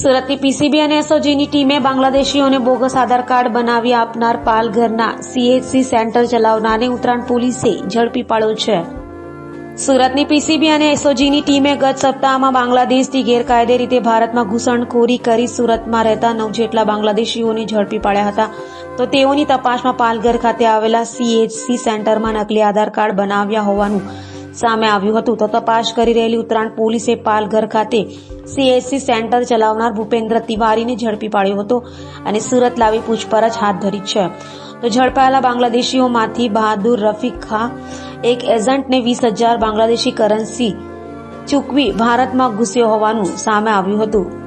સુરતની પીસીબી અને એસઓજીની ટીમે બાંગ્લાદેશીઓને બોગસ આધાર કાર્ડ બનાવી આપનાર પાલઘરના સીએચસી સેન્ટર ચલાવનારને ઉત્તરાયણ પોલીસે ઝડપી પાડ્યો છે. સુરતની પીસીબી અને એસઓજીની ટીમે ગત સપ્તાહમાં બાંગ્લાદેશથી ગેરકાયદે રીતે ભારતમાં ઘૂસણખોરી કરી સુરતમાં રહેતા 9 જેટલા બાંગ્લાદેશીઓને ઝડપી પાડ્યા હતા. તો તેઓની તપાસમાં પાલઘર ખાતે આવેલા સીએચસી સેન્ટરમાં નકલી આધાર કાર્ડ બનાવ્યા હોવાનું સામે આવ્યું હતું. તો તપાસ કરી રહેલી ઉત્તરાયણ પોલીસે પાલઘર ખાતે સીએચસી સેન્ટર ચલાવનાર ભૂપેન્દ્ર તિવારીને ઝડપી પાડ્યો હતો અને સુરત લાવી પૂછપરછ હાથ ધરી છે. તો ઝડપાયેલા બાંગ્લાદેશીઓમાંથી બહાદુર રફીક ખાં એક એજન્ટને 20,000 બાંગ્લાદેશી કરન્સી ચૂકવી ભારતમાં ઘૂસ્યો હોવાનું સામે આવ્યું હતું.